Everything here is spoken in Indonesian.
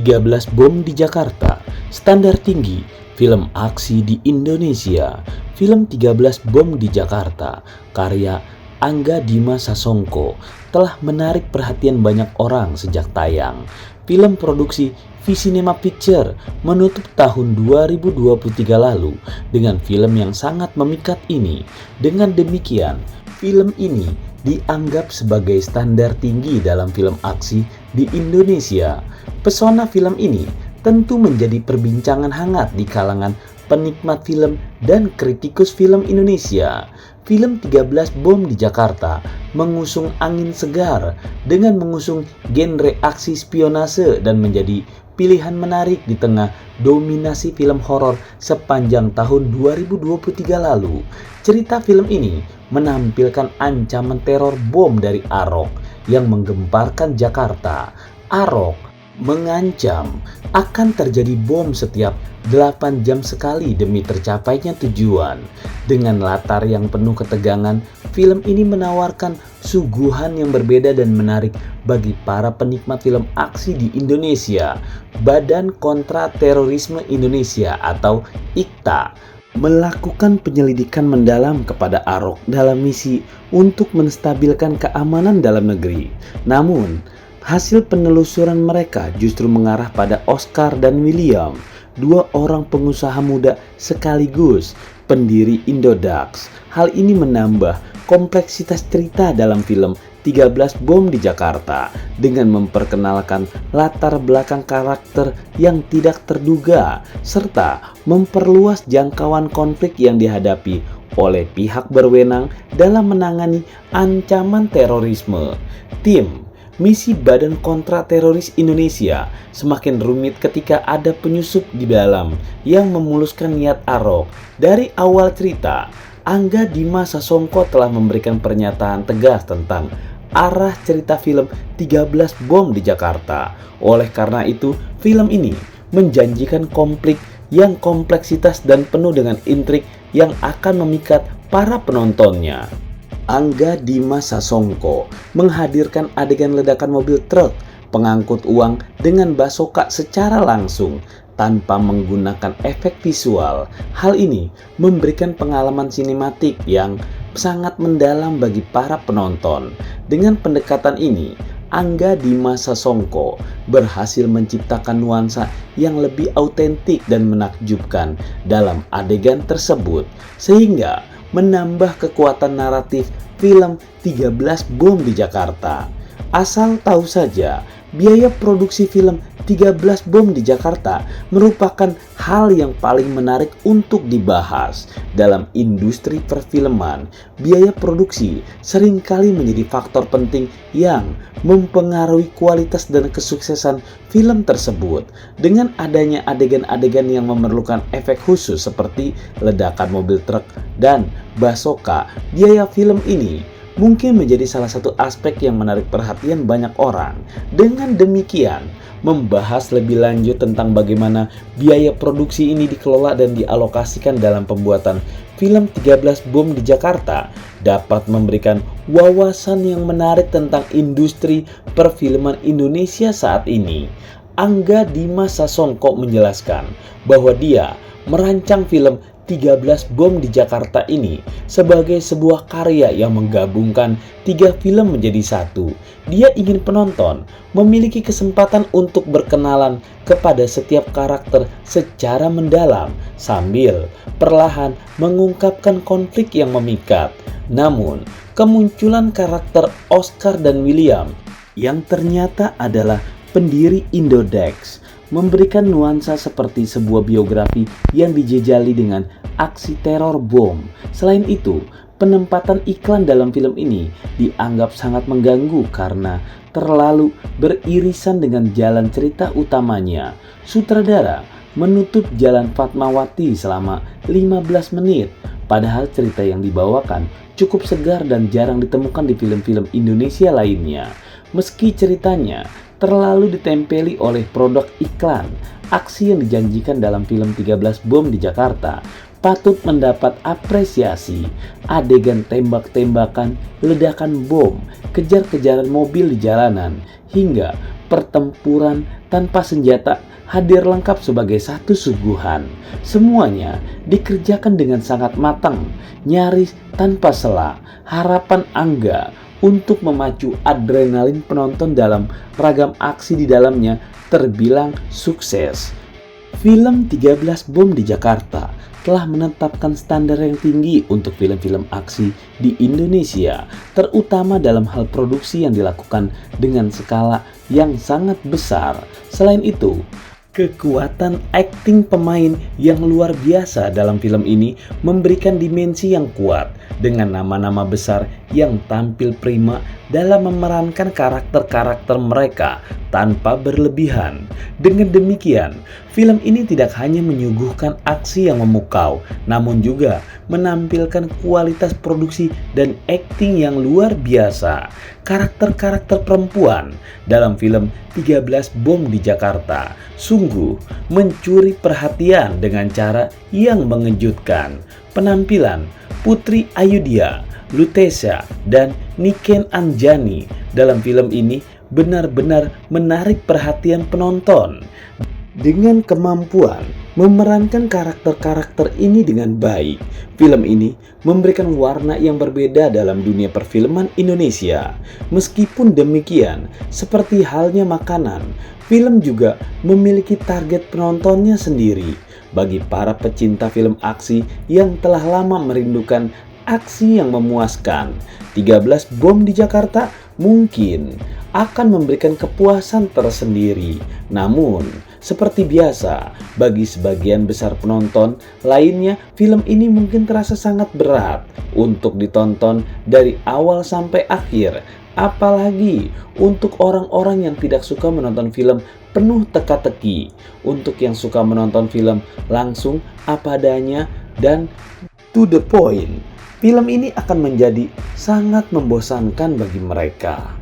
13 Bom di Jakarta, standar tinggi film aksi di Indonesia. Film 13 Bom di Jakarta, karya Angga Dima Sasongko, telah menarik perhatian banyak orang sejak tayang. Film produksi V-Cinema Picture menutup tahun 2023 lalu dengan film yang sangat memikat ini. Dengan demikian, film ini dianggap sebagai standar tinggi dalam film aksi di Indonesia. Pesona film ini tentu menjadi perbincangan hangat di kalangan penikmat film dan kritikus film Indonesia. Film 13 Bom di Jakarta mengusung angin segar dengan mengusung genre aksi spionase dan menjadi pilihan menarik di tengah dominasi film horor sepanjang tahun 2023 lalu. Cerita film ini menampilkan ancaman teror bom dari Arok yang menggemparkan Jakarta. Arok mengancam akan terjadi bom setiap 8 jam sekali demi tercapainya tujuan. Dengan latar yang penuh ketegangan, film ini menawarkan suguhan yang berbeda dan menarik bagi para penikmat film aksi di Indonesia. Badan Kontra Terorisme Indonesia atau IKTA melakukan penyelidikan mendalam kepada Arok dalam misi untuk menstabilkan keamanan dalam negeri. Namun, hasil penelusuran mereka justru mengarah pada Oscar dan William, dua orang pengusaha muda sekaligus pendiri Indodax. Hal ini menambah kompleksitas cerita dalam film 13 Bom di Jakarta dengan memperkenalkan latar belakang karakter yang tidak terduga serta memperluas jangkauan konflik yang dihadapi oleh pihak berwenang dalam menangani ancaman terorisme. Tim Misi Badan Kontra Teroris Indonesia semakin rumit ketika ada penyusup di dalam yang memuluskan niat Arok. Dari awal cerita, Angga Dima Sasongko telah memberikan pernyataan tegas tentang arah cerita film 13 Bom di Jakarta. Oleh karena itu, film ini menjanjikan konflik yang kompleksitas dan penuh dengan intrik yang akan memikat para penontonnya. Angga Dima Sasongko menghadirkan adegan ledakan mobil truk pengangkut uang dengan basoka secara langsung tanpa menggunakan efek visual. Hal ini memberikan pengalaman sinematik yang sangat mendalam bagi para penonton. Dengan pendekatan ini, Angga Dima Sasongko berhasil menciptakan nuansa yang lebih autentik dan menakjubkan dalam adegan tersebut, sehingga menambah kekuatan naratif film 13 Bom di Jakarta. Asal tahu saja, biaya produksi film 13 Bom di Jakarta merupakan hal yang paling menarik untuk dibahas. Dalam industri perfilman, biaya produksi seringkali menjadi faktor penting yang mempengaruhi kualitas dan kesuksesan film tersebut. Dengan adanya adegan-adegan yang memerlukan efek khusus seperti ledakan mobil truk dan basoka, biaya film ini mungkin menjadi salah satu aspek yang menarik perhatian banyak orang. Dengan demikian, membahas lebih lanjut tentang bagaimana biaya produksi ini dikelola dan dialokasikan dalam pembuatan film 13 Bom di Jakarta dapat memberikan wawasan yang menarik tentang industri perfilman Indonesia saat ini. Angga Dima Sasongko menjelaskan bahwa dia merancang film 13 Bom di Jakarta ini sebagai sebuah karya yang menggabungkan 3 film menjadi satu. Dia ingin penonton memiliki kesempatan untuk berkenalan kepada setiap karakter secara mendalam sambil perlahan mengungkapkan konflik yang memikat. Namun, kemunculan karakter Oscar dan William yang ternyata adalah pendiri Indodax memberikan nuansa seperti sebuah biografi yang dijejali dengan aksi teror bom. Selain itu, penempatan iklan dalam film ini dianggap sangat mengganggu karena terlalu beririsan dengan jalan cerita utamanya. Sutradara menutup jalan Fatmawati selama 15 menit, padahal cerita yang dibawakan cukup segar dan jarang ditemukan di film-film Indonesia lainnya. Meski ceritanya terlalu ditempeli oleh produk iklan, aksi yang dijanjikan dalam film 13 Bom di Jakarta patut mendapat apresiasi. Adegan tembak-tembakan, ledakan bom, kejar-kejaran mobil di jalanan, hingga pertempuran tanpa senjata hadir lengkap sebagai satu suguhan. Semuanya dikerjakan dengan sangat matang, nyaris tanpa sela. Harapan Angga untuk memacu adrenalin penonton dalam ragam aksi di dalamnya terbilang sukses. Film 13 Bom di Jakarta telah menetapkan standar yang tinggi untuk film-film aksi di Indonesia, terutama dalam hal produksi yang dilakukan dengan skala yang sangat besar. Selain itu, kekuatan akting pemain yang luar biasa dalam film ini memberikan dimensi yang kuat dengan nama-nama besar yang tampil prima dalam memerankan karakter-karakter mereka tanpa berlebihan. Dengan demikian, film ini tidak hanya menyuguhkan aksi yang memukau, namun juga menampilkan kualitas produksi dan akting yang luar biasa. Karakter-karakter perempuan dalam film 13 Bom di Jakarta sungguh mencuri perhatian dengan cara yang mengejutkan. Penampilan Putri Ayudhya, Lutesha, dan Niken Anjani dalam film ini benar-benar menarik perhatian penonton. Dengan kemampuan memerankan karakter-karakter ini dengan baik, film ini memberikan warna yang berbeda dalam dunia perfilman Indonesia. Meskipun demikian, seperti halnya makanan, film juga memiliki target penontonnya sendiri. Bagi para pecinta film aksi yang telah lama merindukan aksi yang memuaskan, 13 Bom di Jakarta mungkin akan memberikan kepuasan tersendiri. Namun, seperti biasa, bagi sebagian besar penonton lainnya, film ini mungkin terasa sangat berat untuk ditonton dari awal sampai akhir. Apalagi untuk orang-orang yang tidak suka menonton film penuh teka-teki. Untuk yang suka menonton film langsung apa adanya dan to the point, film ini akan menjadi sangat membosankan bagi mereka.